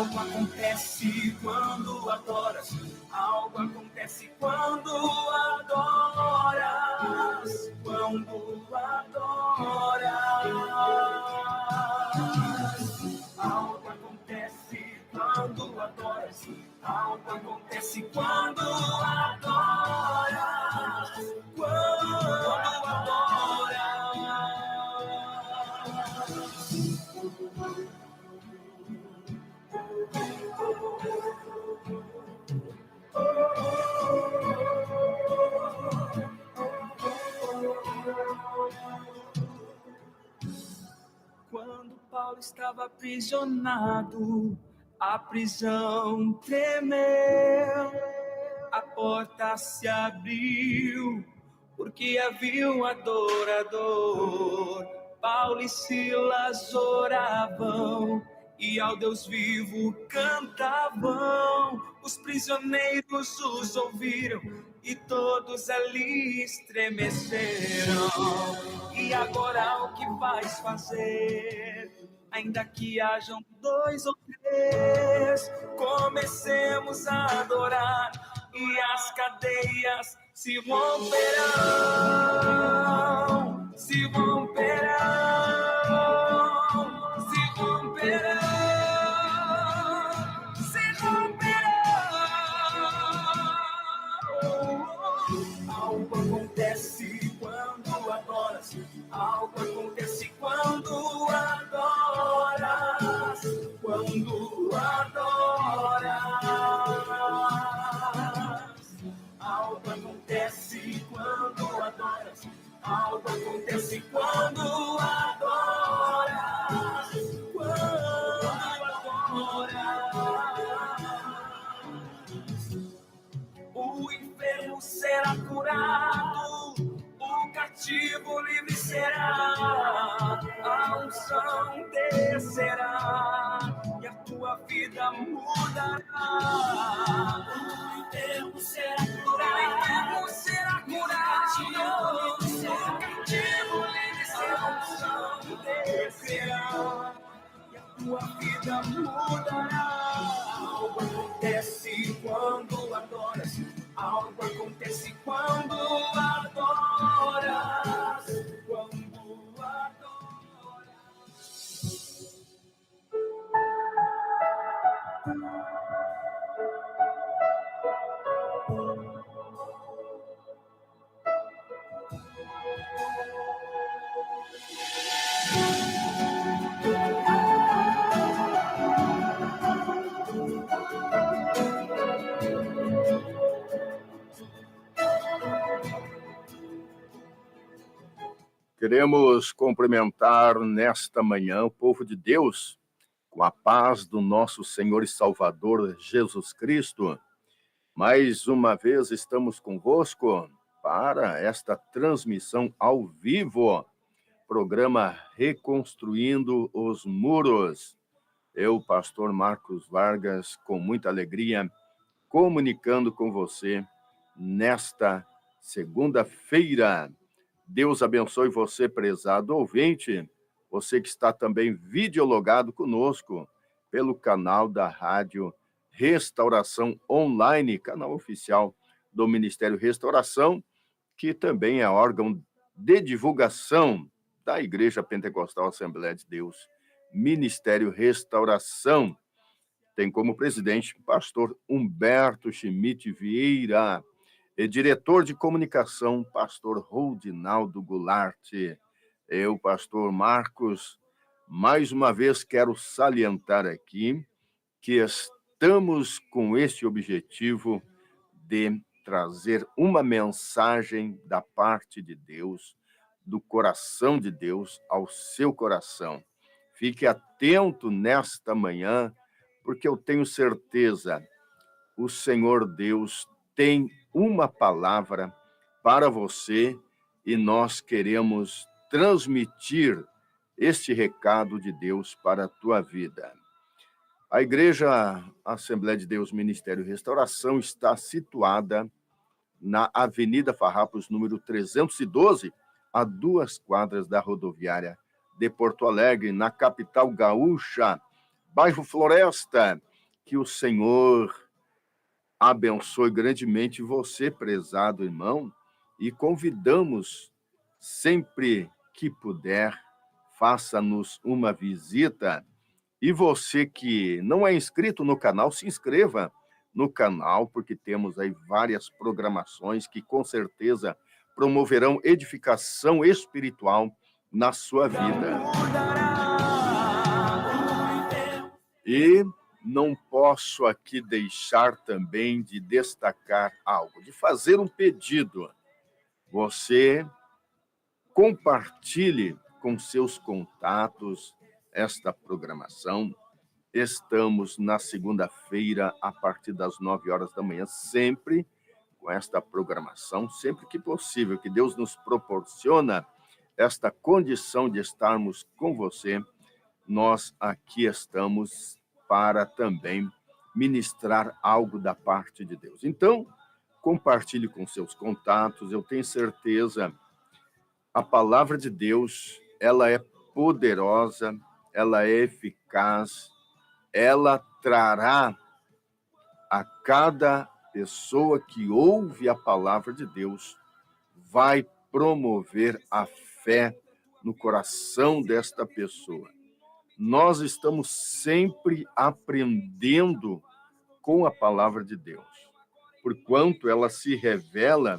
Algo acontece quando adoras. Algo acontece quando adoras. Quando adoras. Algo acontece quando adoras. Algo acontece quando adoras. Quando adoras. Quando Paulo estava aprisionado, a prisão tremeu, a porta se abriu, porque havia um adorador. Paulo e Silas oravam e ao Deus vivo cantavam. Os prisioneiros os ouviram e todos ali estremeceram. E agora o que vais fazer? Ainda que hajam 2 ou 3, comecemos a adorar e as cadeias se romperão, se romperão, se romperão, se romperão. Algo acontece quando adoras. Algo acontece quando adoras. Quando adoras. Algo acontece quando adoras. Algo acontece quando adoras. Quando adoras. O enfermo será curado. O cativo livre será, a unção descerá e a tua vida mudará. O enfermo será curado, o cativo livre será, a unção descerá e a tua vida mudará. Algo acontece quando adoras. Algo acontece quando adoras. Quando adoras. Queremos cumprimentar nesta manhã o povo de Deus com a paz do nosso Senhor e Salvador Jesus Cristo. Mais uma vez estamos convosco para esta transmissão ao vivo, programa Reconstruindo os Muros. Eu, pastor Marcos Vargas, com muita alegria, comunicando com você nesta segunda-feira. Deus abençoe você, prezado ouvinte, você que está também videologado conosco pelo canal da Rádio Restauração Online, canal oficial do Ministério Restauração, que também é órgão de divulgação da Igreja Pentecostal Assembleia de Deus, Ministério Restauração. Tem como presidente o pastor Humberto Schmidt Vieira, e diretor de comunicação, pastor Rodinaldo Goulart. Eu, pastor Marcos, mais uma vez quero salientar aqui que estamos com este objetivo de trazer uma mensagem da parte de Deus, do coração de Deus ao seu coração. Fique atento nesta manhã, porque eu tenho certeza, o Senhor Deus tem uma palavra para você e nós queremos transmitir este recado de Deus para a tua vida. A Igreja Assembleia de Deus Ministério Restauração está situada na Avenida Farrapos, número 312, a 2 quadras da rodoviária de Porto Alegre, na capital gaúcha, bairro Floresta. Que o Senhor abençoe grandemente você, prezado irmão, e convidamos sempre que puder, faça-nos uma visita. E você que não é inscrito no canal, se inscreva no canal, porque temos aí várias programações que com certeza promoverão edificação espiritual na sua vida. E não posso aqui deixar também de destacar algo, de fazer um pedido. Você compartilhe com seus contatos esta programação. Estamos na segunda-feira, a partir das 9 horas da manhã, sempre com esta programação, sempre que possível, que Deus nos proporciona esta condição de estarmos com você. Nós aqui estamos para também ministrar algo da parte de Deus. Então, compartilhe com seus contatos. Eu tenho certeza, a palavra de Deus, ela é poderosa, ela é eficaz, ela trará a cada pessoa que ouve a palavra de Deus, vai promover a fé no coração desta pessoa. Nós estamos sempre aprendendo com a palavra de Deus, porquanto ela se revela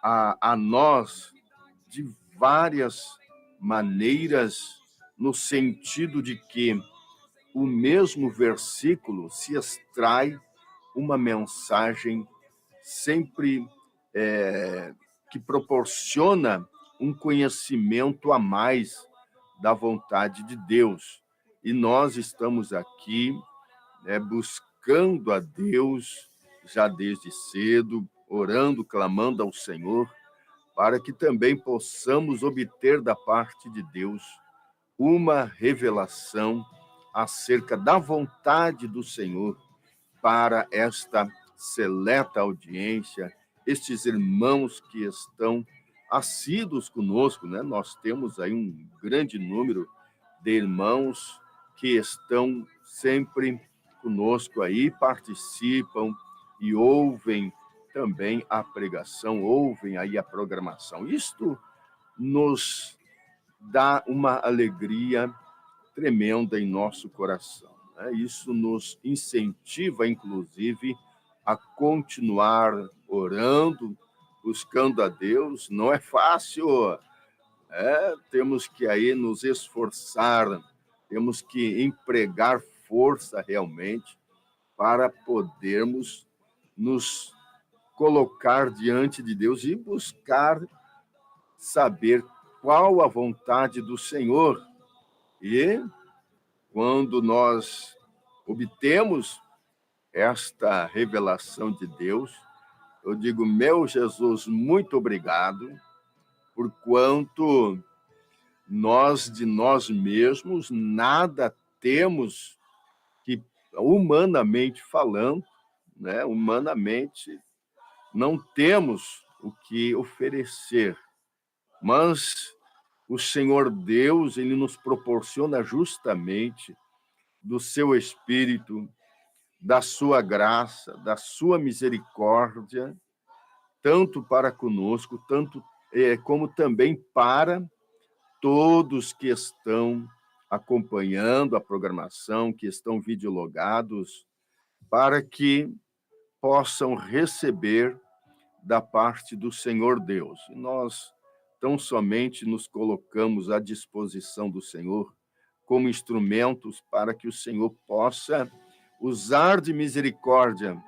a nós de várias maneiras, no sentido de que o mesmo versículo se extrai uma mensagem sempre que proporciona um conhecimento a mais da vontade de Deus. E nós estamos aqui buscando a Deus já desde cedo, orando, clamando ao Senhor, para que também possamos obter da parte de Deus uma revelação acerca da vontade do Senhor para esta seleta audiência, estes irmãos que estão assíduos conosco, né? Nós temos aí um grande número de irmãos que estão sempre conosco aí, participam e ouvem também a pregação, ouvem aí a programação. Isto nos dá uma alegria tremenda em nosso coração, né? Isso nos incentiva, inclusive, a continuar orando, buscando a Deus. Não é fácil, temos que aí nos esforçar, temos que empregar força realmente para podermos nos colocar diante de Deus e buscar saber qual a vontade do Senhor. E quando nós obtemos esta revelação de Deus, eu digo, meu Jesus, muito obrigado, porquanto nós de nós mesmos nada temos que, humanamente falando, né, humanamente não temos o que oferecer, mas o Senhor Deus, ele nos proporciona justamente do seu Espírito, da sua graça, da sua misericórdia, tanto para conosco, como também para todos que estão acompanhando a programação, que estão videologados, para que possam receber da parte do Senhor Deus. E nós tão somente nos colocamos à disposição do Senhor como instrumentos para que o Senhor possa usar de misericórdia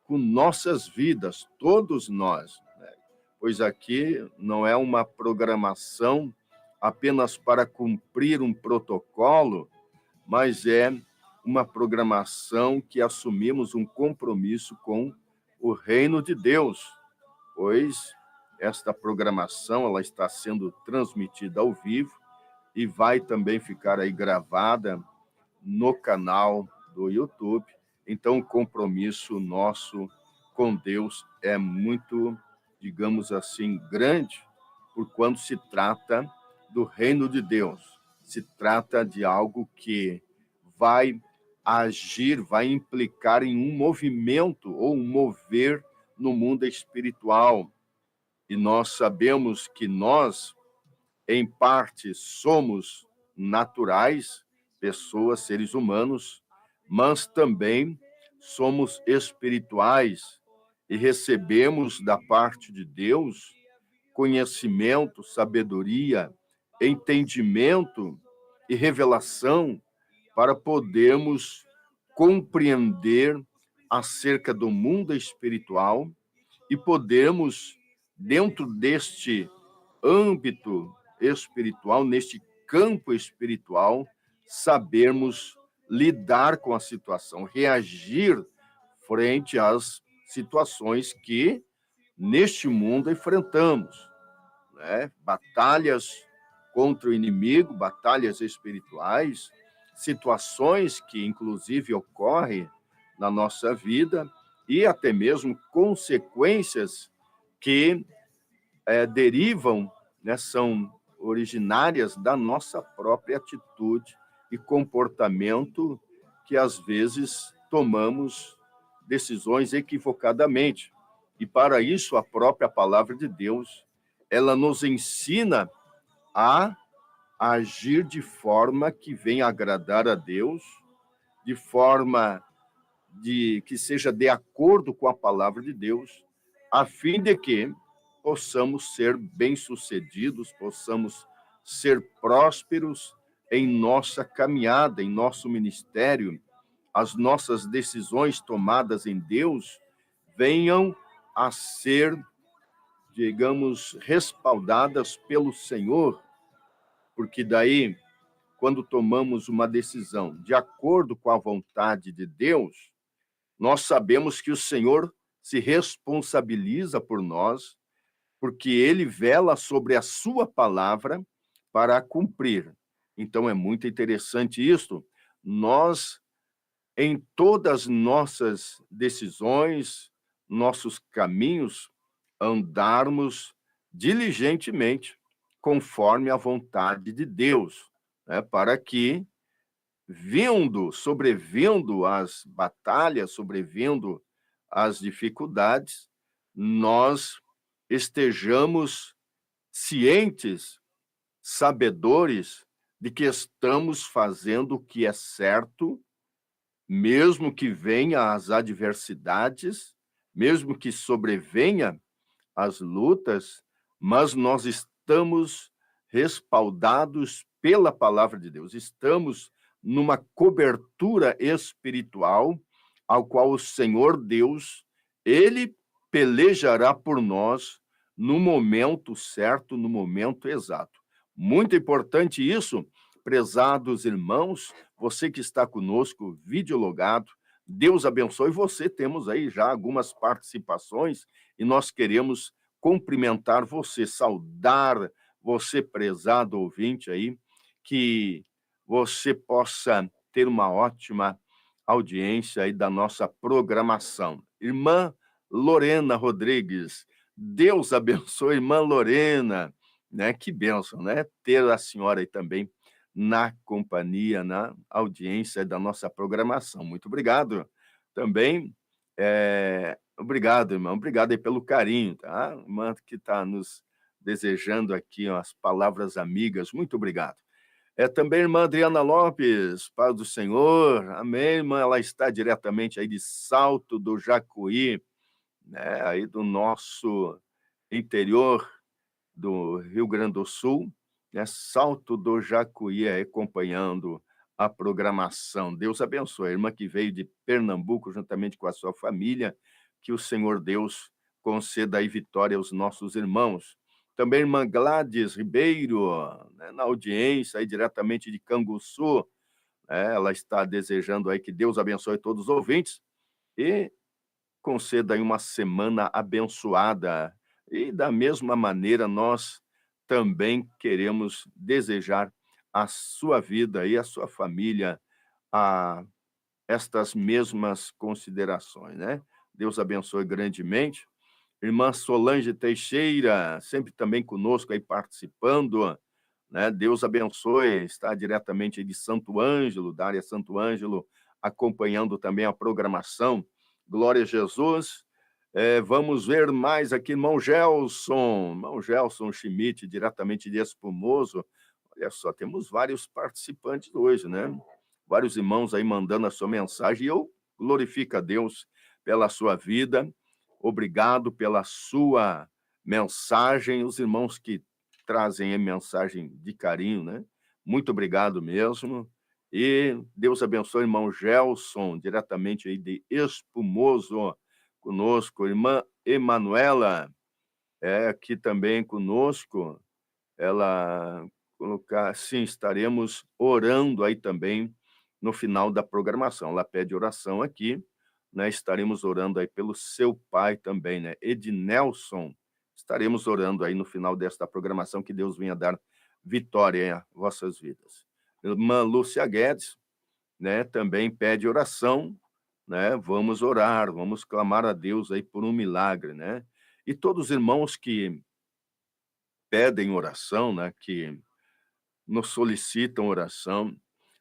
com nossas vidas, todos nós, né? Pois aqui não é uma programação apenas para cumprir um protocolo, mas é uma programação que assumimos um compromisso com o reino de Deus, pois esta programação ela está sendo transmitida ao vivo e vai também ficar aí gravada no canal do YouTube. Então, o compromisso nosso com Deus é muito, digamos assim, grande, por quando se trata do reino de Deus. Se trata de algo que vai agir vai implicar em um movimento ou um mover no mundo espiritual. E nós sabemos que nós, em parte, somos naturais, pessoas, seres humanos, mas também somos espirituais e recebemos da parte de Deus conhecimento, sabedoria, entendimento e revelação para podermos compreender acerca do mundo espiritual e podermos, dentro deste âmbito espiritual, neste campo espiritual, sabermos lidar com a situação, reagir frente às situações que neste mundo enfrentamos, né? Batalhas contra o inimigo, batalhas espirituais, situações que inclusive ocorrem na nossa vida e até mesmo consequências que derivam, né, são originárias da nossa própria atitude e comportamento que às vezes tomamos decisões equivocadamente. E para isso a própria palavra de Deus, ela nos ensina a agir de forma que venha agradar a Deus, de forma que seja de acordo com a palavra de Deus, a fim de que possamos ser bem-sucedidos, possamos ser prósperos em nossa caminhada, em nosso ministério, as nossas decisões tomadas em Deus venham a ser, digamos, respaldadas pelo Senhor, porque daí, quando tomamos uma decisão de acordo com a vontade de Deus, nós sabemos que o Senhor se responsabiliza por nós, porque ele vela sobre a sua palavra para a cumprir. Então, é muito interessante isto. Nós, em todas nossas decisões, nossos caminhos, andarmos diligentemente conforme a vontade de Deus, né, para que, sobrevindo as batalhas, sobrevindo as dificuldades, nós estejamos cientes, sabedores de que estamos fazendo o que é certo, mesmo que venha as adversidades, mesmo que sobrevenha as lutas, mas nós estamos respaldados pela palavra de Deus. Estamos numa cobertura espiritual, ao qual o Senhor Deus, ele pelejará por nós no momento certo, no momento exato. Muito importante isso, prezados irmãos, você que está conosco, videologado, Deus abençoe você. Temos aí já algumas participações e nós queremos cumprimentar você, saudar você, prezado ouvinte aí, que você possa ter uma ótima audiência aí da nossa programação. Irmã Lorena Rodrigues, Deus abençoe, irmã Lorena, né? Que bênção, né? Ter a senhora aí também na companhia, na audiência da nossa programação. Muito obrigado. Também, obrigado, irmão. Obrigado aí pelo carinho, tá? Irmã que está nos desejando aqui ó, as palavras amigas. Muito obrigado. Também irmã Adriana Lopes, paz do Senhor. Amém, irmã. Ela está diretamente aí de Salto do Jacuí, né? Aí do nosso interior do Rio Grande do Sul, né? Salto do Jacuí, acompanhando a programação. Deus abençoe. A irmã que veio de Pernambuco, juntamente com a sua família, que o Senhor Deus conceda aí vitória aos nossos irmãos. Também a irmã Gladys Ribeiro, né, na audiência, aí diretamente de Canguçu, né? Ela está desejando aí que Deus abençoe todos os ouvintes e conceda aí uma semana abençoada. E da mesma maneira, nós também queremos desejar a sua vida e a sua família a estas mesmas considerações, né? Deus abençoe grandemente. Irmã Solange Teixeira, sempre também conosco aí participando, né? Deus abençoe, está diretamente de Santo Ângelo, da área Santo Ângelo, acompanhando também a programação. Glória a Jesus. Vamos ver mais aqui, irmão Gelson Schmidt, diretamente de Espumoso. Olha só, temos vários participantes hoje, né? Vários irmãos aí mandando a sua mensagem, e eu glorifico a Deus pela sua vida. Obrigado pela sua mensagem, os irmãos que trazem a mensagem de carinho, né? Muito obrigado mesmo. E Deus abençoe o irmão Gelson, diretamente aí de Espumoso, conosco. Irmã Emanuela, aqui também conosco. Ela colocar, sim, estaremos orando aí também no final da programação. Ela pede oração aqui, né? Estaremos orando aí pelo seu pai também, né? Ednelson. Estaremos orando aí no final desta programação, que Deus venha dar vitória em vossas vidas. Irmã Lúcia Guedes, né? Também pede oração, né? Vamos orar, vamos clamar a Deus aí por um milagre, né? E todos os irmãos que pedem oração, né? Que nos solicitam oração,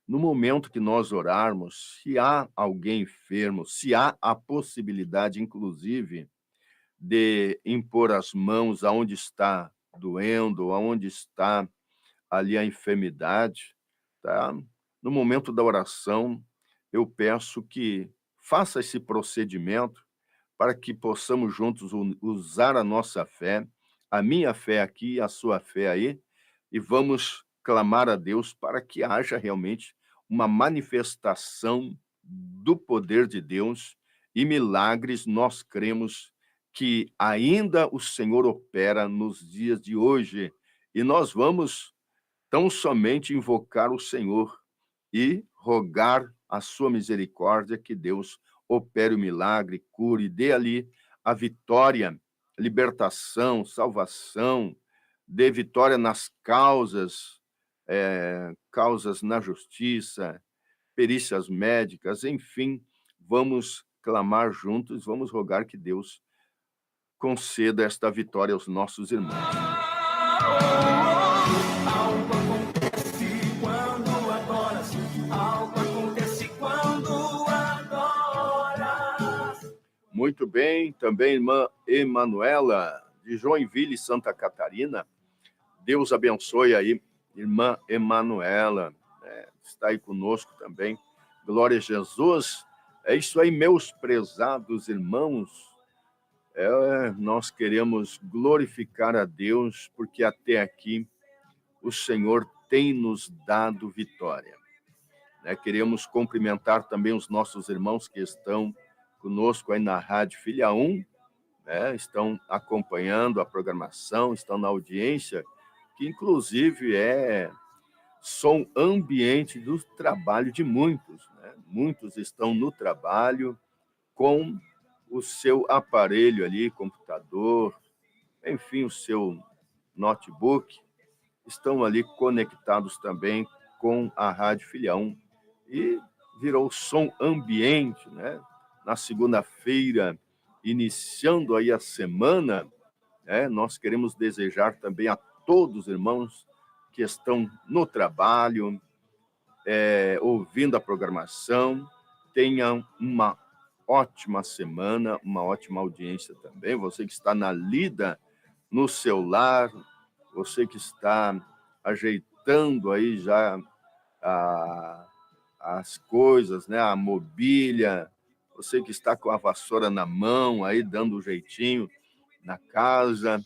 no momento que nós orarmos, se há alguém enfermo, se há a possibilidade, inclusive, de impor as mãos aonde está doendo, aonde está ali a enfermidade, tá? No momento da oração, eu peço que faça esse procedimento para que possamos juntos usar a nossa fé, a minha fé aqui, a sua fé aí, e vamos clamar a Deus para que haja realmente uma manifestação do poder de Deus e milagres. Nós cremos que ainda o Senhor opera nos dias de hoje, e nós vamos tão somente invocar o Senhor e rogar a sua misericórdia, que Deus opere o milagre, cure, dê ali a vitória, libertação, salvação, dê vitória nas causas, causas na justiça, perícias médicas, enfim, vamos clamar juntos, vamos rogar que Deus conceda esta vitória aos nossos irmãos. Algo acontece quando adoras. Algo acontece quando adoras. Muito bem, também irmã Emanuela, de Joinville, Santa Catarina. Deus abençoe aí, irmã Emanuela, né? Está aí conosco também. Glória a Jesus. É isso aí, meus prezados irmãos. Nós queremos glorificar a Deus, porque até aqui o Senhor tem nos dado vitória, né? Queremos cumprimentar também os nossos irmãos que estão conosco aí na Rádio Filha 1, né? Estão acompanhando a programação, estão na audiência, que inclusive é som ambiente do trabalho de muitos, né? Muitos estão no trabalho com o seu aparelho ali, computador, enfim, o seu notebook, estão ali conectados também com a Rádio Filha 1, e virou som ambiente, né? Na segunda-feira, iniciando aí a semana, né? Nós queremos desejar também a todos os irmãos que estão no trabalho, ouvindo a programação, tenham uma ótima semana, uma ótima audiência também. Você que está na lida no seu lar, você que está ajeitando aí já as coisas, né, a mobília, você que está com a vassoura na mão, aí dando um jeitinho na casa.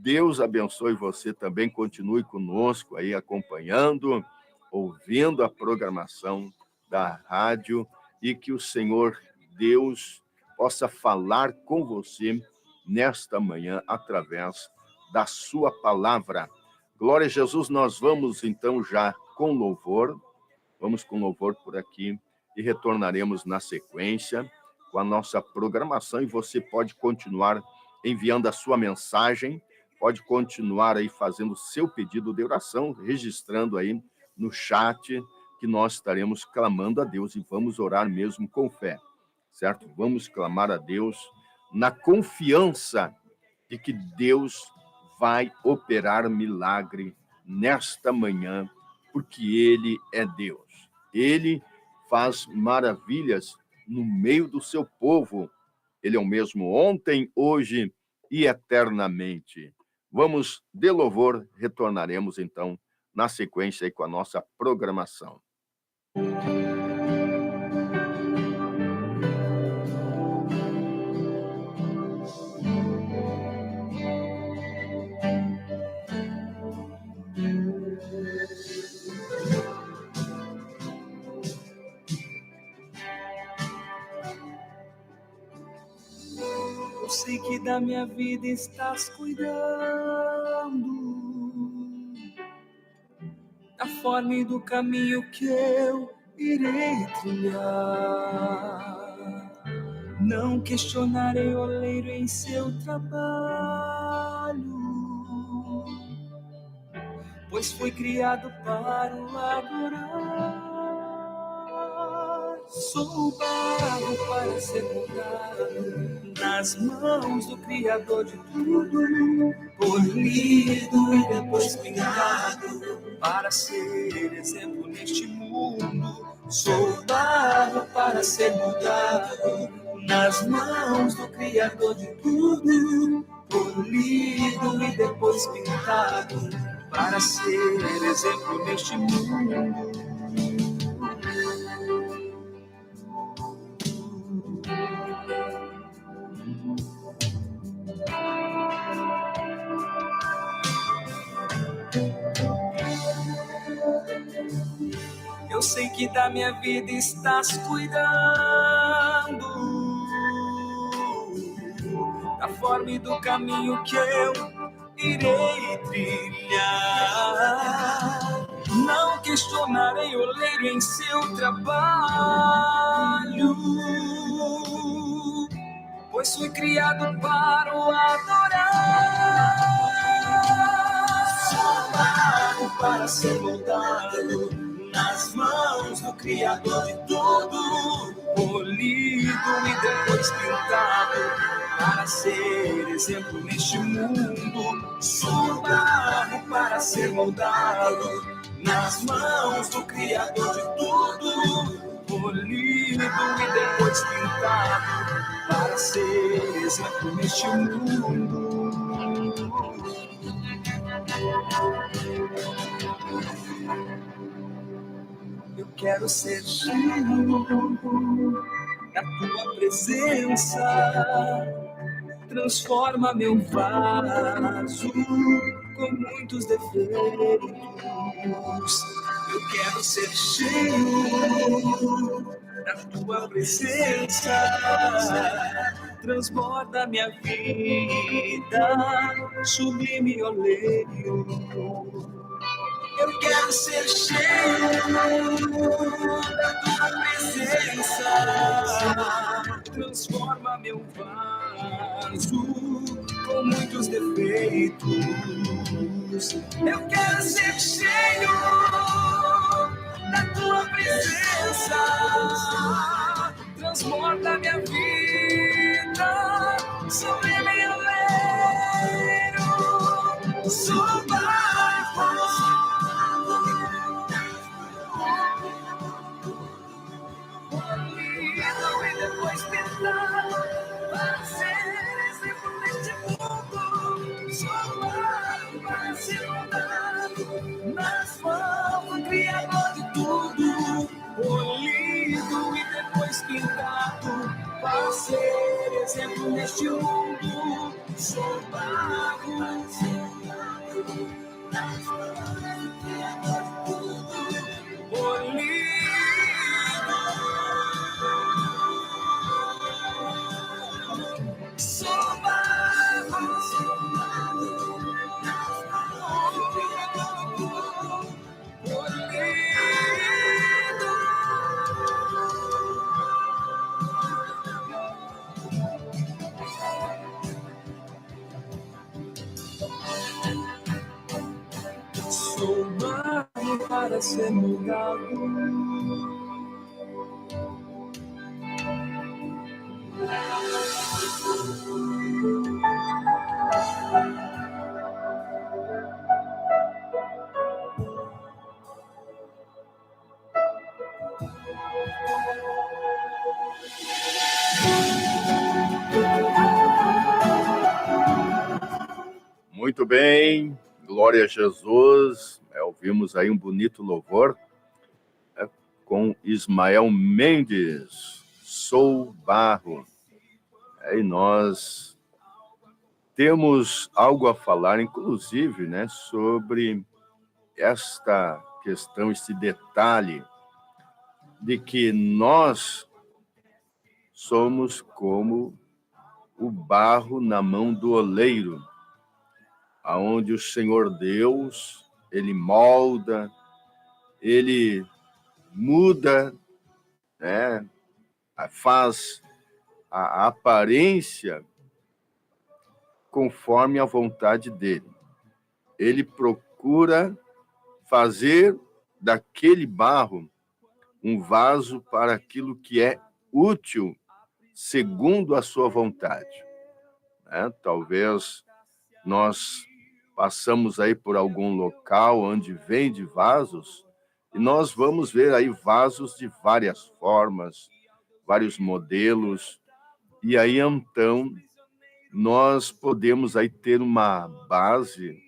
Deus abençoe você também, continue conosco aí acompanhando, ouvindo a programação da rádio, e que o Senhor Deus possa falar com você nesta manhã através da sua palavra. Glória a Jesus. Nós vamos então já com louvor, vamos com louvor por aqui e retornaremos na sequência com a nossa programação, e você pode continuar enviando a sua mensagem, pode continuar aí fazendo o seu pedido de oração, registrando aí no chat, que nós estaremos clamando a Deus, e vamos orar mesmo com fé, certo? Vamos clamar a Deus na confiança de que Deus vai operar milagre nesta manhã, porque Ele é Deus. Ele faz maravilhas no meio do seu povo. Ele é o mesmo ontem, hoje e eternamente. Vamos de louvor, retornaremos então na sequência aí com a nossa programação. Eu sei que da minha vida estás cuidando, da forma e do caminho que eu irei trilhar. Não questionarei o oleiro em seu trabalho, pois fui criado para o adorar. Sou barro para ser moldado nas mãos do Criador de tudo, polido e depois pintado para ser exemplo neste mundo. Sou barro para ser moldado nas mãos do Criador de tudo, polido e depois pintado para ser exemplo neste mundo. Eu sei que da minha vida estás cuidando, da forma e do caminho que eu irei trilhar. Não questionarei o oleiro em seu trabalho, pois fui criado para o adorar. Sou barro para ser moldado nas mãos do Criador de tudo, polido e depois pintado para ser exemplo neste mundo. Sou barro para ser moldado nas mãos do Criador de tudo, polido e depois pintado para ser exemplo neste mundo. Eu quero ser cheio da tua presença, transforma meu vaso com muitos defeitos. Eu quero ser cheio da tua presença, transborda minha vida, sublime oleiro. Eu quero ser cheio da tua presença, transforma meu vaso com muitos defeitos. Eu quero ser cheio da tua presença, transborda minha vida, sublime oleiro. Sou barro e depois tentar para ser exemplo neste mundo. Sou barro para ser moldado nas mãos do Criador de tudo, polido e depois pintado para ser exemplo neste mundo. Sou barro para ser moldado nas mãos do Criador de tudo, polido. Sou barro, sou barro para ser moldado. Muito bem, glória a Jesus. Ouvimos aí um bonito louvor com Ismael Mendes, Sou Barro. E nós temos algo a falar, inclusive, né, sobre esta questão, esse detalhe de que nós somos como o barro na mão do oleiro, aonde o Senhor Deus, ele molda, ele muda, né, faz a aparência conforme a vontade dele. Ele procura fazer daquele barro um vaso para aquilo que é útil segundo a sua vontade. Talvez nós passamos aí por algum local onde vende vasos e nós vamos ver aí vasos de várias formas, vários modelos, e aí então nós podemos aí ter uma base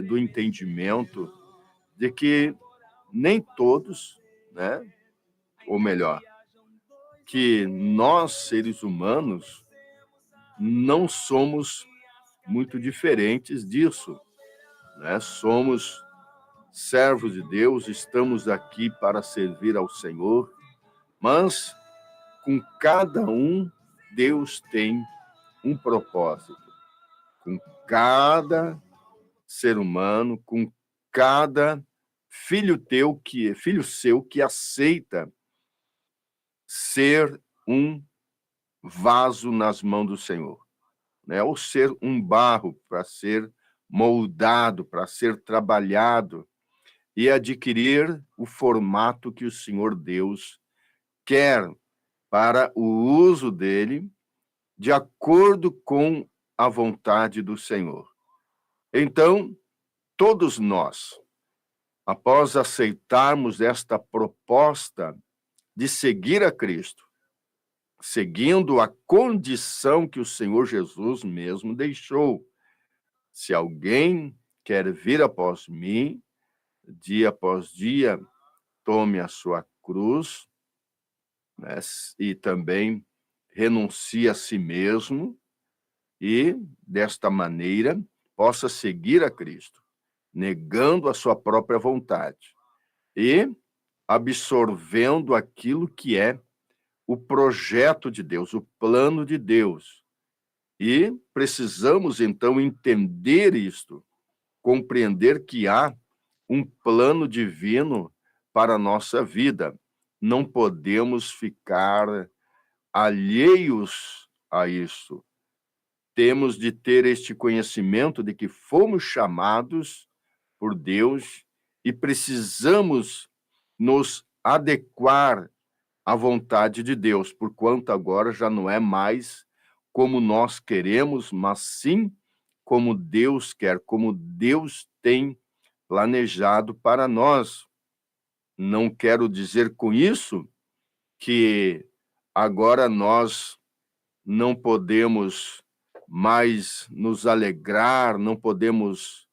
do entendimento de que nem todos, né, ou melhor, que nós, seres humanos, não somos muito diferentes disso, né? Somos servos de Deus, estamos aqui para servir ao Senhor, mas com cada um, Deus tem um propósito. Com cada ser humano, com cada filho seu que aceita ser um vaso nas mãos do Senhor, né? Ou ser um barro para ser moldado, para ser trabalhado e adquirir o formato que o Senhor Deus quer para o uso dele, de acordo com a vontade do Senhor. Então, todos nós, após aceitarmos esta proposta de seguir a Cristo, seguindo a condição que o Senhor Jesus mesmo deixou: se alguém quer vir após mim, dia após dia, tome a sua cruz, né, e também renuncie a si mesmo, e, desta maneira, possa seguir a Cristo, negando a sua própria vontade e absorvendo aquilo que é o projeto de Deus, o plano de Deus. E precisamos, então, entender isto, compreender que há um plano divino para a nossa vida. Não podemos ficar alheios a isso. Temos de ter este conhecimento de que fomos chamados por Deus e precisamos nos adequar à vontade de Deus, porquanto agora já não é mais como nós queremos, mas sim como Deus quer, como Deus tem planejado para nós. Não quero dizer com isso que agora nós não podemos mais nos alegrar, não podemos,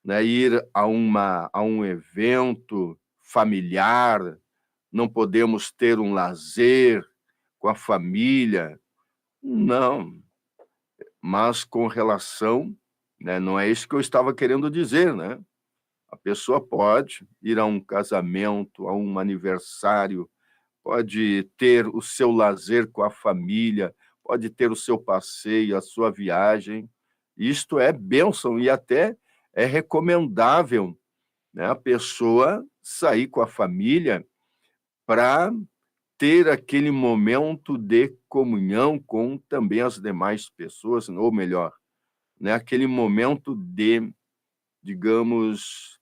né, ir a um evento familiar, não podemos ter um lazer com a família. Não, mas com relação, né, não é isso que eu estava querendo dizer, né? A pessoa pode ir a um casamento, a um aniversário, pode ter o seu lazer com a família, pode ter o seu passeio, a sua viagem. Isto é bênção e até é recomendável, né, a pessoa sair com a família para ter aquele momento de comunhão com também as demais pessoas, ou melhor, né, aquele momento de, digamos,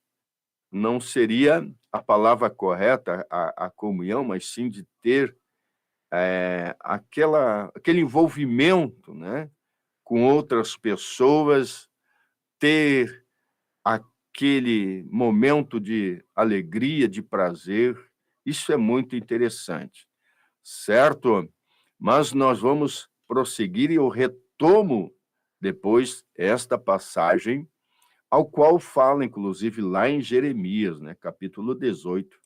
não seria a palavra correta, a comunhão, mas sim de ter aquele envolvimento, né, com outras pessoas, ter aquele momento de alegria, de prazer. Isso é muito interessante, certo? Mas nós vamos prosseguir e eu retomo depois esta passagem ao qual fala, inclusive, lá em Jeremias, né, capítulo 18,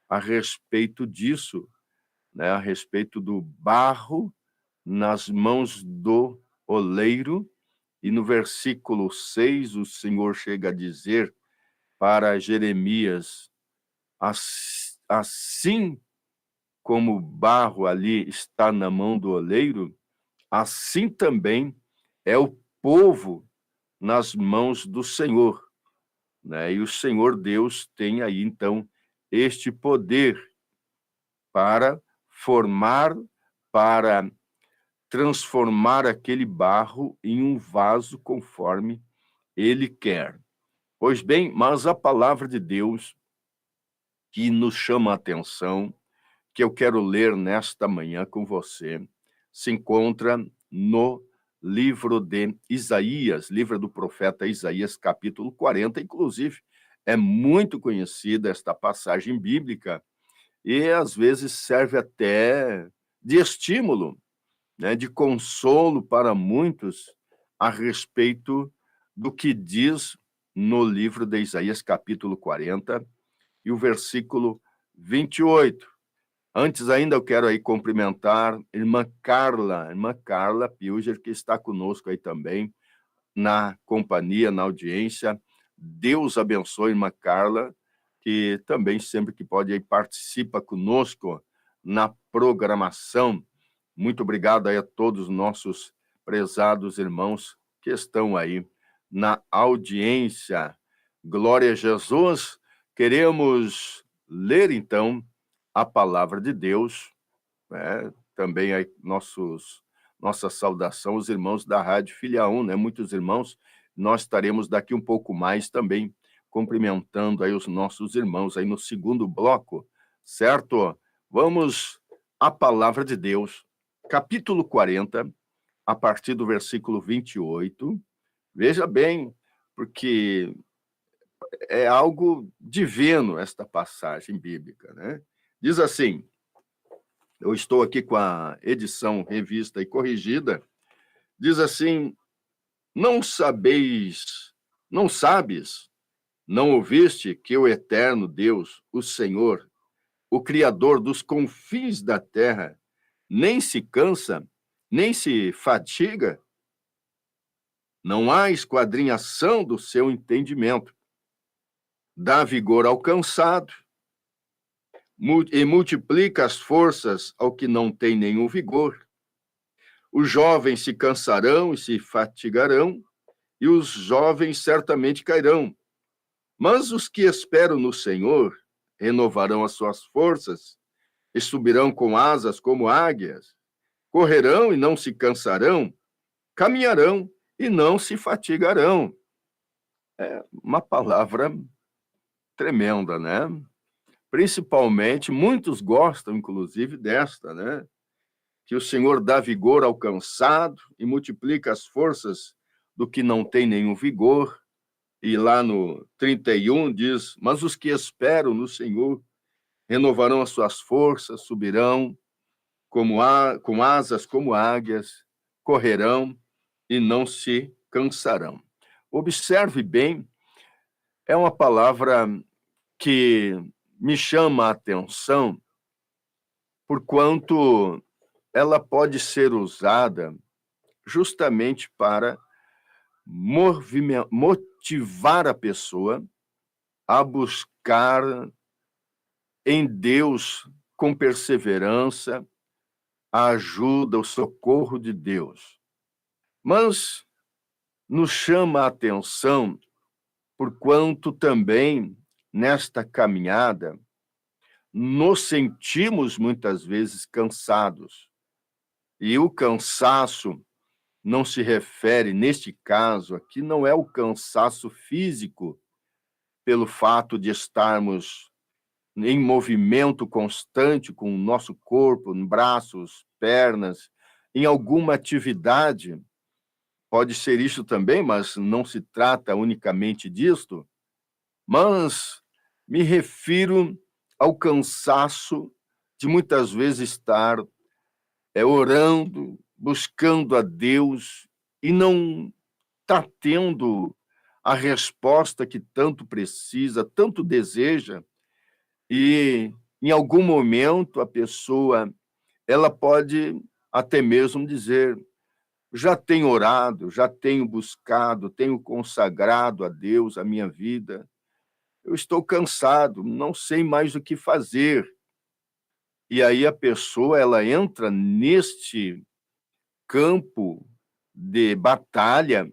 a respeito disso, né, a respeito do barro nas mãos do oleiro, e no versículo 6 o Senhor chega a dizer para Jeremias, assim como o barro ali está na mão do oleiro, assim também é o povo nas mãos do Senhor, né? E o Senhor Deus tem aí, então, este poder para formar, para transformar aquele barro em um vaso conforme ele quer. Pois bem, mas a palavra de Deus que nos chama a atenção, que eu quero ler nesta manhã com você, se encontra no livro de Isaías, livro do profeta Isaías, capítulo 40, inclusive, é muito conhecida esta passagem bíblica e às vezes serve até de estímulo, né, de consolo para muitos a respeito do que diz no livro de Isaías, capítulo 40, e o versículo 28. Antes ainda eu quero aí cumprimentar irmã Carla Pilger, que está conosco aí também, na companhia, na audiência. Deus abençoe irmã Carla, que também sempre que pode aí participa conosco na programação. Muito obrigado aí a todos os nossos prezados irmãos que estão aí na audiência. Glória a Jesus. Queremos ler, então, a palavra de Deus, né? Também aí nossa saudação aos irmãos da Rádio Filha 1, né? Muitos irmãos, nós estaremos daqui um pouco mais também cumprimentando aí os nossos irmãos aí no segundo bloco, certo? Vamos à palavra de Deus, capítulo 40, a partir do versículo 28. Veja bem, porque é algo divino esta passagem bíblica, né? Diz assim, eu estou aqui com a edição revista e corrigida, diz assim, não sabes, não ouviste que o eterno Deus, o Senhor, o Criador dos confins da terra, nem se cansa, nem se fatiga? Não há esquadrinhação do seu entendimento. Dá vigor ao cansado e multiplica as forças ao que não tem nenhum vigor. Os jovens se cansarão e se fatigarão, e os jovens certamente cairão. Mas os que esperam no Senhor renovarão as suas forças e subirão com asas como águias. Correrão e não se cansarão, caminharão e não se fatigarão. É uma palavra tremenda, né? Principalmente, muitos gostam, inclusive, desta, né? Que o Senhor dá vigor ao cansado e multiplica as forças do que não tem nenhum vigor. E lá no 31 diz, mas os que esperam no Senhor renovarão as suas forças, subirão com asas como águias, correrão e não se cansarão. Observe bem, é uma palavra que me chama a atenção, porquanto ela pode ser usada justamente para motivar a pessoa a buscar em Deus com perseverança a ajuda, o socorro de Deus. Mas nos chama a atenção porquanto também nesta caminhada nos sentimos muitas vezes cansados. E o cansaço não se refere, neste caso aqui, não é o cansaço físico, pelo fato de estarmos em movimento constante com o nosso corpo, braços, pernas, em alguma atividade. Pode ser isso também, mas não se trata unicamente disto. Mas me refiro ao cansaço de muitas vezes estar orando, buscando a Deus e não está tendo a resposta que tanto precisa, tanto deseja, e em algum momento a pessoa, ela pode até mesmo dizer: já tenho orado, já tenho buscado, tenho consagrado a Deus a minha vida, eu estou cansado, não sei mais o que fazer. E aí a pessoa, ela entra neste campo de batalha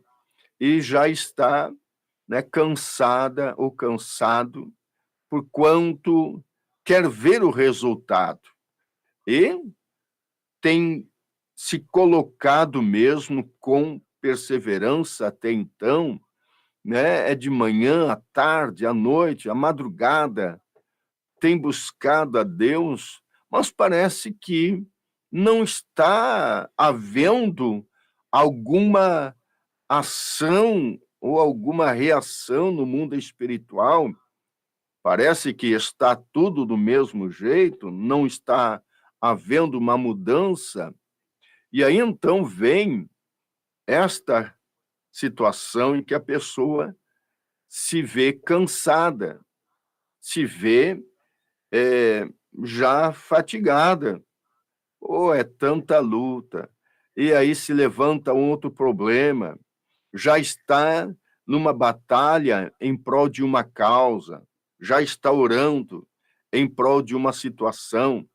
e já está, né, cansada ou cansado, por quanto quer ver o resultado. E tem se colocado mesmo com perseverança até então, né? É de manhã, à tarde, à noite, à madrugada, tem buscado a Deus, mas parece que não está havendo alguma ação ou alguma reação no mundo espiritual. Parece que está tudo do mesmo jeito, não está havendo uma mudança. E aí então vem esta situação em que a pessoa se vê cansada, se vê já fatigada, ou é tanta luta, e aí se levanta um outro problema, já está numa batalha em prol de uma causa, já está orando em prol de uma situação,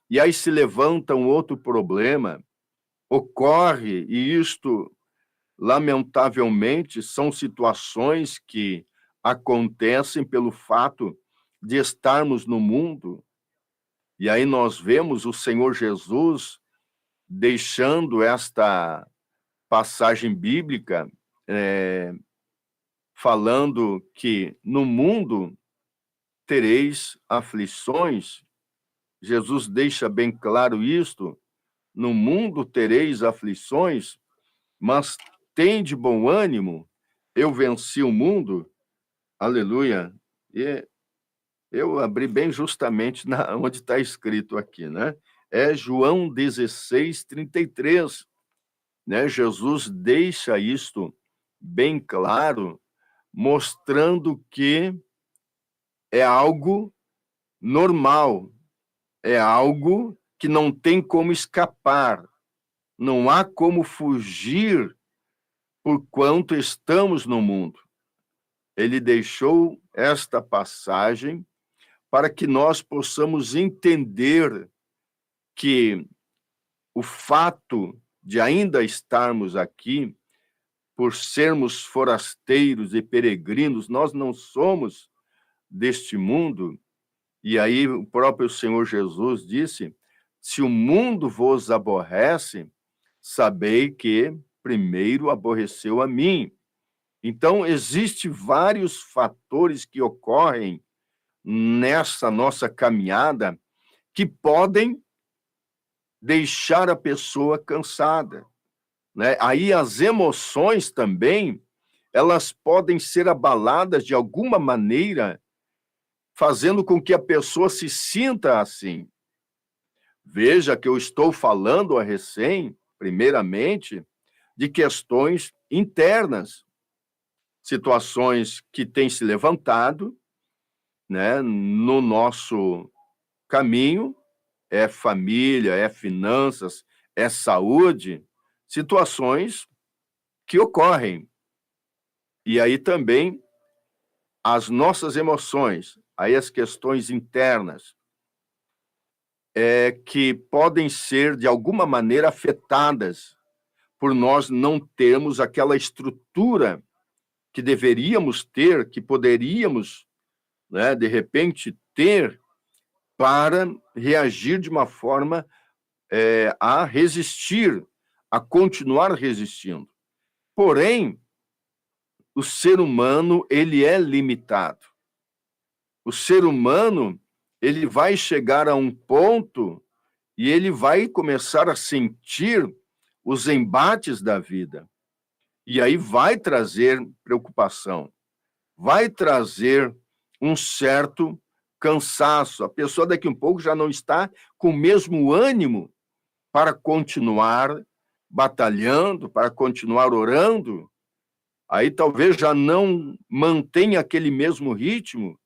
e aí se levanta um outro problema, ocorre, e isto, lamentavelmente, são situações que acontecem pelo fato de estarmos no mundo, e aí nós vemos o Senhor Jesus deixando esta passagem bíblica, falando que no mundo tereis aflições. Jesus deixa bem claro isto: no mundo tereis aflições, mas tende bom ânimo, eu venci o mundo. Aleluia. E eu abri bem justamente onde está escrito aqui, né? É João 16:33, né? Jesus deixa isto bem claro, mostrando que é algo normal, é algo que não tem como escapar, não há como fugir por quanto estamos no mundo. Ele deixou esta passagem para que nós possamos entender que o fato de ainda estarmos aqui, por sermos forasteiros e peregrinos, nós não somos deste mundo. E aí o próprio Senhor Jesus disse: se o mundo vos aborrece, sabei que primeiro aborreceu a mim. Então, existem vários fatores que ocorrem nessa nossa caminhada que podem deixar a pessoa cansada, né? Aí as emoções também, elas podem ser abaladas de alguma maneira, fazendo com que a pessoa se sinta assim. Veja que eu estou falando a recém, primeiramente, de questões internas, situações que têm se levantado, né, no nosso caminho, é família, é finanças, é saúde, situações que ocorrem. E aí também as nossas emoções, aí as questões internas, que podem ser, de alguma maneira, afetadas por nós não termos aquela estrutura que deveríamos ter, que poderíamos, né, de repente, ter para reagir de uma forma a resistir, a continuar resistindo. Porém, o ser humano, ele é limitado. O ser humano, ele vai chegar a um ponto e ele vai começar a sentir os embates da vida. E aí vai trazer preocupação, vai trazer um certo cansaço. A pessoa daqui a um pouco já não está com o mesmo ânimo para continuar batalhando, para continuar orando, aí talvez já não mantenha aquele mesmo ritmo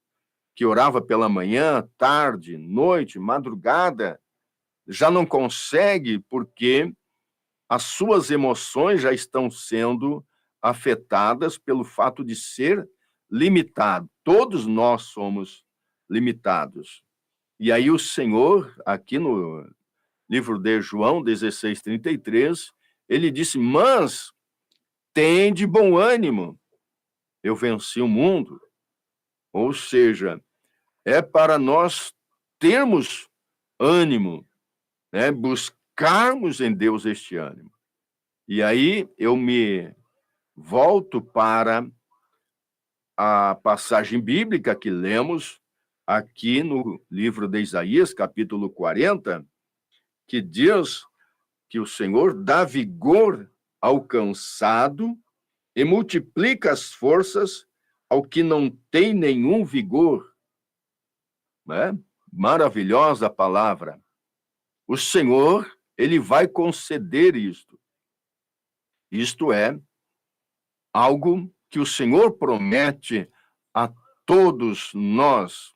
que orava pela manhã, tarde, noite, madrugada, já não consegue porque as suas emoções já estão sendo afetadas pelo fato de ser limitado. Todos nós somos limitados. E aí o Senhor, aqui no livro de João 16:33, ele disse: mas tende bom ânimo, eu venci o mundo. Ou seja, é para nós termos ânimo, né? Buscarmos em Deus este ânimo. E aí eu me volto para a passagem bíblica que lemos aqui no livro de Isaías, capítulo 40, que diz que o Senhor dá vigor ao cansado e multiplica as forças ao que não tem nenhum vigor. Né? Maravilhosa palavra. O Senhor, ele vai conceder isto. Isto é algo que o Senhor promete a todos nós,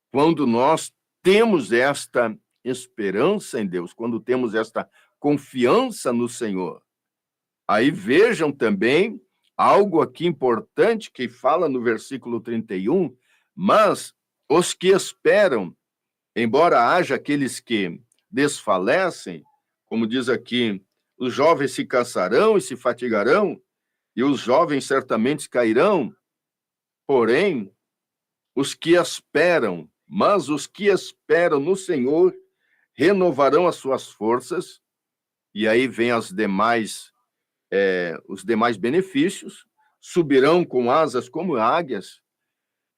quando nós temos esta esperança em Deus, quando temos esta confiança no Senhor. Aí vejam também algo aqui importante que fala no versículo 31, mas os que esperam, embora haja aqueles que desfalecem, como diz aqui, os jovens se cansarão e se fatigarão, e os jovens certamente cairão, porém, os que esperam, mas os que esperam no Senhor renovarão as suas forças, e aí vem os demais benefícios, subirão com asas como águias,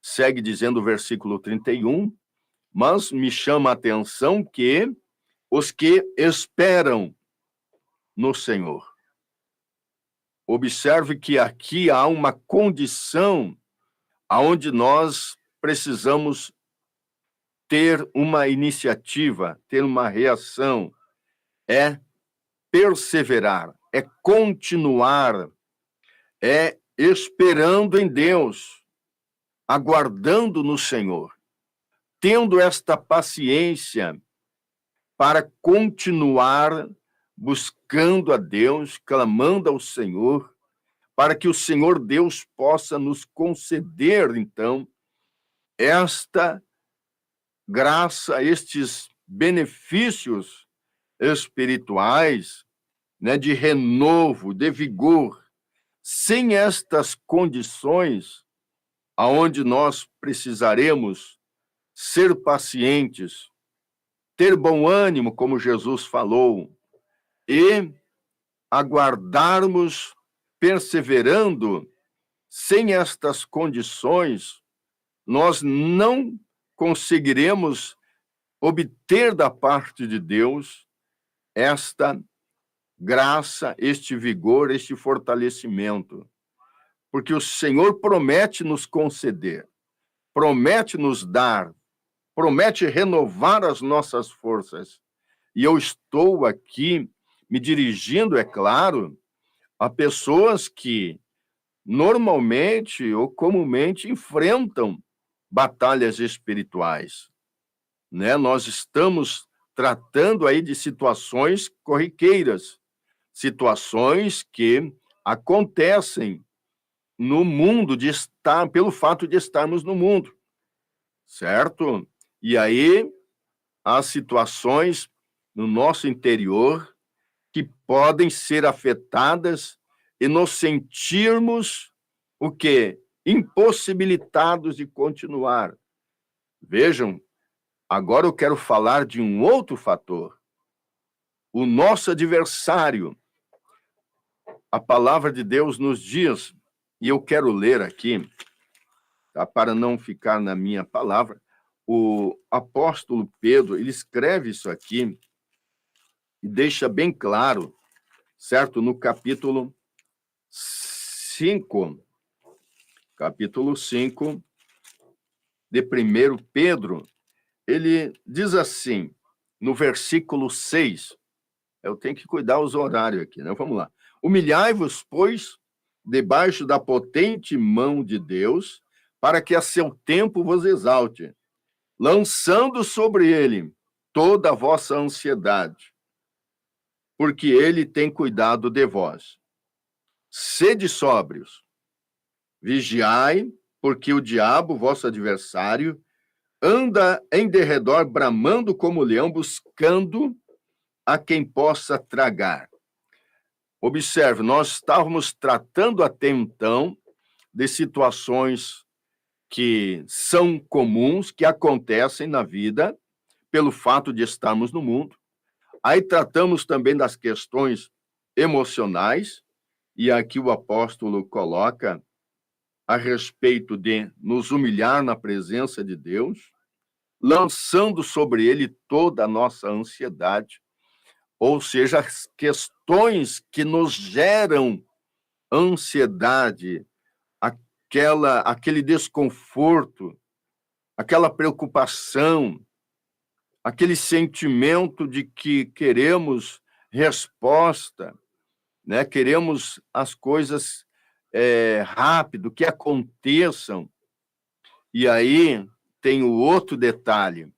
segue dizendo o versículo 31, mas me chama a atenção que os que esperam no Senhor. Observe que aqui há uma condição aonde nós precisamos ter uma iniciativa, ter uma reação, é perseverar, é continuar, é esperando em Deus, aguardando no Senhor, tendo esta paciência para continuar buscando a Deus, clamando ao Senhor, para que o Senhor Deus possa nos conceder, então, esta graça, estes benefícios espirituais, né, de renovo, de vigor. Sem estas condições, aonde nós precisaremos ser pacientes, ter bom ânimo, como Jesus falou, e aguardarmos perseverando, sem estas condições, nós não conseguiremos obter da parte de Deus esta graça, este vigor, este fortalecimento. Porque o Senhor promete nos conceder, promete nos dar, promete renovar as nossas forças. E eu estou aqui me dirigindo, é claro, a pessoas que normalmente ou comumente enfrentam batalhas espirituais, né? Nós estamos tratando aí de situações corriqueiras, situações que acontecem no mundo, pelo fato de estarmos no mundo, certo? E aí, há situações no nosso interior que podem ser afetadas e nos sentirmos o quê? Impossibilitados de continuar. Vejam, agora eu quero falar de um outro fator. O nosso adversário. A palavra de Deus nos diz, e eu quero ler aqui, tá, para não ficar na minha palavra, o apóstolo Pedro, ele escreve isso aqui e deixa bem claro, certo? No capítulo 5 de 1 Pedro, ele diz assim, no versículo 6, eu tenho que cuidar os horários aqui, né? Vamos lá. Humilhai-vos, pois, debaixo da potente mão de Deus, para que a seu tempo vos exalte, lançando sobre ele toda a vossa ansiedade, porque ele tem cuidado de vós. Sede sóbrios, vigiai, porque o diabo, vosso adversário, anda em derredor, bramando como leão, buscando a quem possa tragar. Observe, nós estávamos tratando até então de situações que são comuns, que acontecem na vida, pelo fato de estarmos no mundo. Aí tratamos também das questões emocionais, e aqui o apóstolo coloca a respeito de nos humilhar na presença de Deus, lançando sobre ele toda a nossa ansiedade, ou seja, as questões que nos geram ansiedade, aquele desconforto, aquela preocupação, aquele sentimento de que queremos resposta, né? Queremos as coisas rápido, que aconteçam. E aí tem o outro detalhe.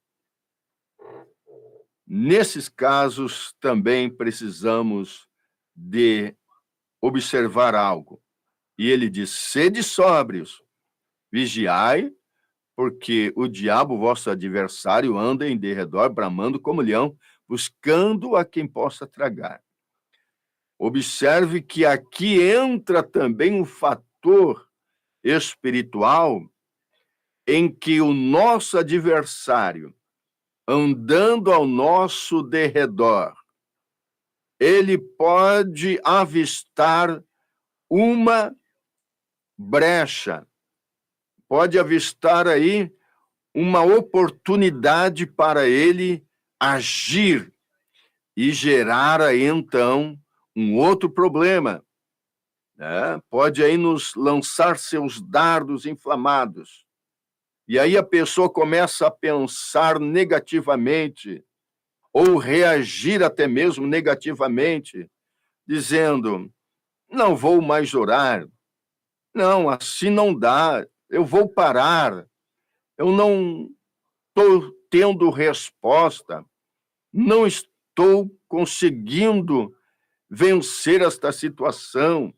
Nesses casos, também precisamos de observar algo. E ele diz, sede sóbrios, vigiai, porque o diabo, vosso adversário, anda em derredor, bramando como leão, buscando a quem possa tragar. Observe que aqui entra também um fator espiritual em que o nosso adversário, andando ao nosso derredor, ele pode avistar uma brecha, pode avistar aí uma oportunidade para ele agir e gerar aí, então, um outro problema, né? Pode aí nos lançar seus dardos inflamados. E aí a pessoa começa a pensar negativamente, ou reagir até mesmo negativamente, dizendo, não vou mais orar, não, assim não dá, eu vou parar, eu não estou tendo resposta, não estou conseguindo vencer esta situação,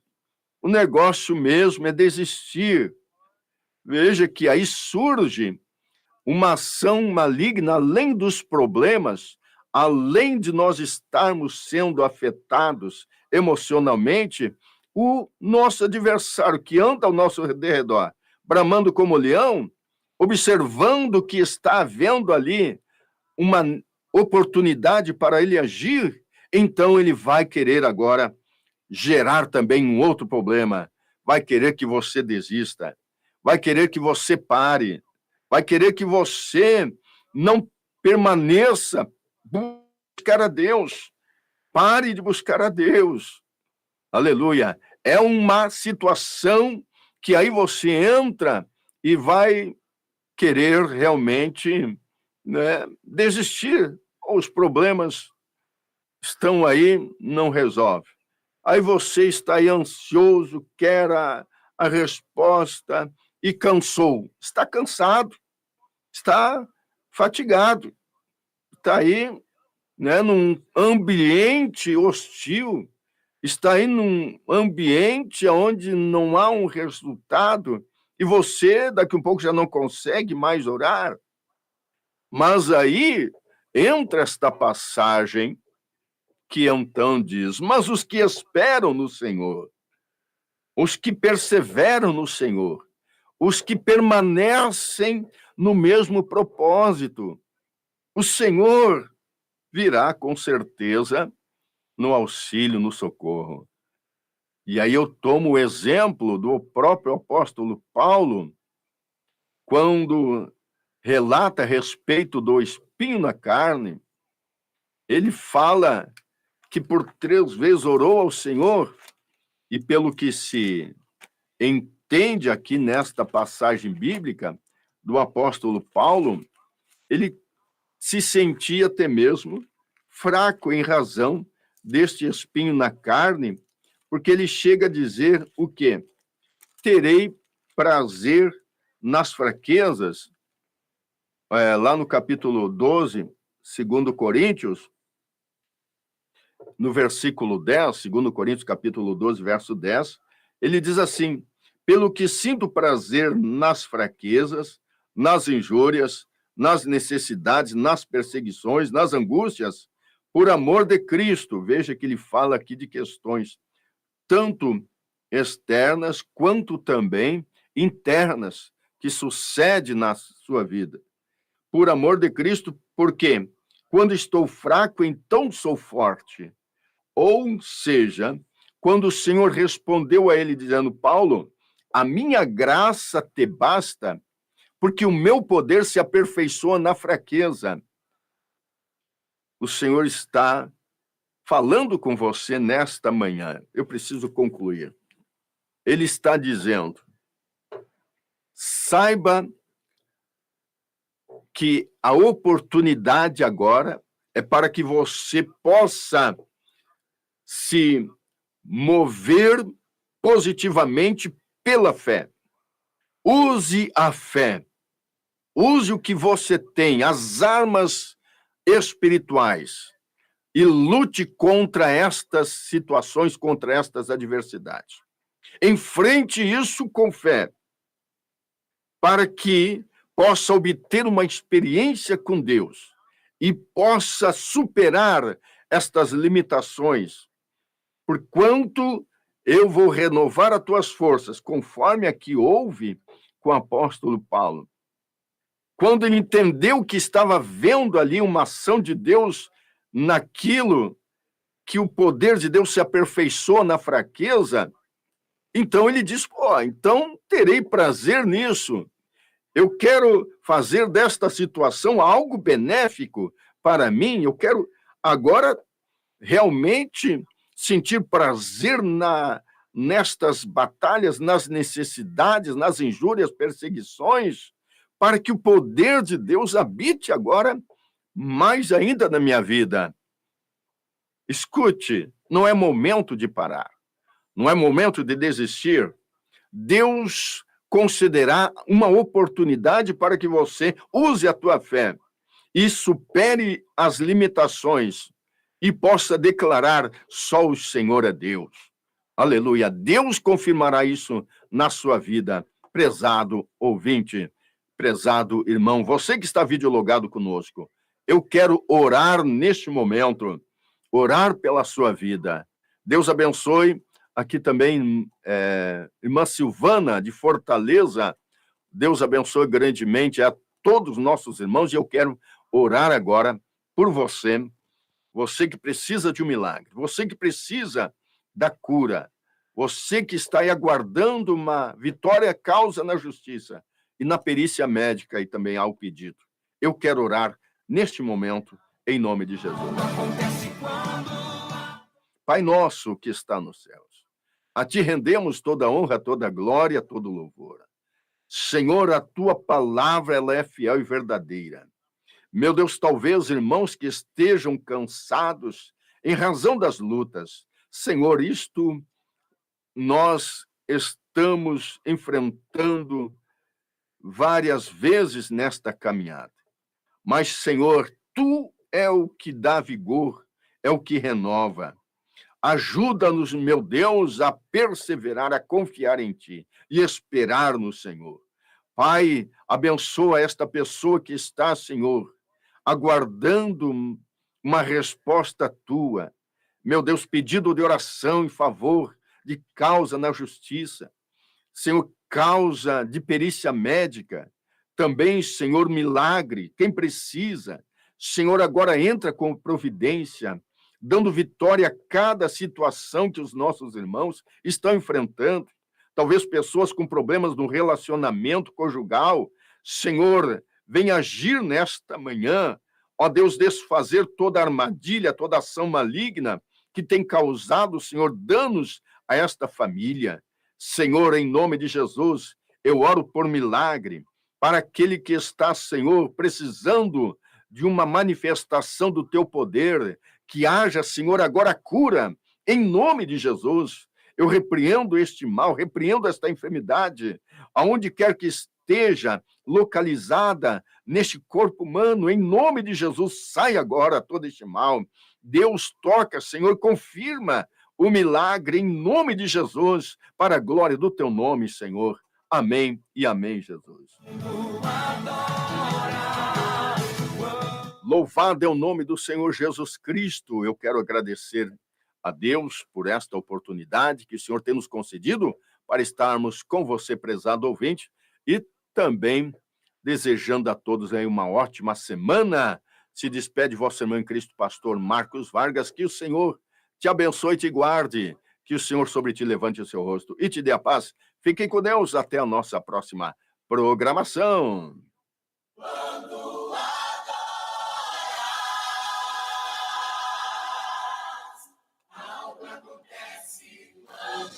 o negócio mesmo é desistir. Veja que aí surge uma ação maligna, além dos problemas, além de nós estarmos sendo afetados emocionalmente, o nosso adversário que anda ao nosso derredor, bramando como leão, observando que está havendo ali uma oportunidade para ele agir, então ele vai querer agora gerar também um outro problema, vai querer que você desista, vai querer que você pare, vai querer que você não permaneça buscar a Deus, pare de buscar a Deus. Aleluia. É uma situação que aí você entra e vai querer realmente, né, desistir. Os problemas estão aí, não resolve. Aí você está aí ansioso, quer a resposta e cansou. Está cansado, está fatigado, está aí, né, num ambiente hostil, está aí num ambiente onde não há um resultado e você daqui a um pouco já não consegue mais orar. Mas aí entra esta passagem que então diz, mas os que esperam no Senhor, os que perseveram no Senhor, os que permanecem no mesmo propósito, o Senhor virá com certeza no auxílio, no socorro. E aí eu tomo o exemplo do próprio apóstolo Paulo, quando relata a respeito do espinho na carne, ele fala que por 3 vezes orou ao Senhor, e pelo que se entende aqui nesta passagem bíblica do apóstolo Paulo, ele se sentia até mesmo fraco em razão deste espinho na carne, porque ele chega a dizer o quê? Terei prazer nas fraquezas, lá no capítulo 12, 2 Coríntios, no versículo 10, 2 Coríntios capítulo 12, verso 10, ele diz assim: pelo que sinto prazer nas fraquezas, nas injúrias, nas necessidades, nas perseguições, nas angústias, por amor de Cristo. Veja que ele fala aqui de questões tanto externas quanto também internas que sucede na sua vida. Por amor de Cristo, porque quando estou fraco, então sou forte. Ou seja, quando o Senhor respondeu a ele dizendo: Paulo, a minha graça te basta, porque o meu poder se aperfeiçoa na fraqueza. O Senhor está falando com você nesta manhã. Eu preciso concluir. Ele está dizendo: saiba que a oportunidade agora é para que você possa se mover positivamente pela fé. Use a fé. Use o que você tem, as armas espirituais, e lute contra estas situações, contra estas adversidades. Enfrente isso com fé, para que possa obter uma experiência com Deus e possa superar estas limitações, porquanto eu vou renovar as tuas forças, conforme aqui houve com o apóstolo Paulo. Quando ele entendeu que estava vendo ali uma ação de Deus naquilo que o poder de Deus se aperfeiçoa na fraqueza, então ele diz: então terei prazer nisso. Eu quero fazer desta situação algo benéfico para mim. Eu quero agora realmente sentir prazer nestas batalhas, nas necessidades, nas injúrias, perseguições, para que o poder de Deus habite agora mais ainda na minha vida. Escute, não é momento de parar, não é momento de desistir. Deus concederá uma oportunidade para que você use a tua fé e supere as limitações e possa declarar: só o Senhor é Deus. Aleluia. Deus confirmará isso na sua vida, prezado ouvinte, prezado irmão, você que está videologado conosco. Eu quero orar neste momento, orar pela sua vida. Deus abençoe. Aqui também, irmã Silvana, de Fortaleza, Deus abençoe grandemente a todos os nossos irmãos, e eu quero orar agora por você, você que precisa de um milagre, você que precisa da cura, você que está aí aguardando uma vitória causa na justiça e na perícia médica, e também há o pedido. Eu quero orar neste momento, em nome de Jesus. Pai nosso que está nos céus, a ti rendemos toda honra, toda glória, todo louvor. Senhor, a tua palavra ela é fiel e verdadeira. Meu Deus, talvez irmãos que estejam cansados em razão das lutas, Senhor, isto nós estamos enfrentando várias vezes nesta caminhada. Mas, Senhor, tu é o que dá vigor, é o que renova. Ajuda-nos, meu Deus, a perseverar, a confiar em ti e esperar no Senhor. Pai, abençoa esta pessoa que está, Senhor, aguardando uma resposta tua. Meu Deus, pedido de oração em favor de causa na justiça. Senhor, causa de perícia médica. Também, Senhor, milagre. Quem precisa, Senhor, agora entra com providência, dando vitória a cada situação que os nossos irmãos estão enfrentando. Talvez pessoas com problemas no relacionamento conjugal. Senhor, vem agir nesta manhã. Ó Deus, desfazer toda armadilha, toda ação maligna que tem causado, Senhor, danos a esta família. Senhor, em nome de Jesus, eu oro por milagre para aquele que está, Senhor, precisando de uma manifestação do teu poder, que haja, Senhor, agora cura, em nome de Jesus. eu repreendo este mal, repreendo esta enfermidade, aonde quer que esteja localizada neste corpo humano, em nome de Jesus, sai agora todo este mal. Deus toca, Senhor, confirma o milagre em nome de Jesus, para a glória do teu nome, Senhor. Amém e amém, Jesus. Louvado é o nome do Senhor Jesus Cristo. Eu quero agradecer a Deus por esta oportunidade que o Senhor tem nos concedido para estarmos com você, prezado ouvinte, e também desejando a todos aí uma ótima semana. Se despede vosso irmão em Cristo, pastor Marcos Vargas, que o Senhor te abençoe e te guarde, que o Senhor sobre ti levante o seu rosto e te dê a paz. Fiquem com Deus, até a nossa próxima programação. Algo acontece quando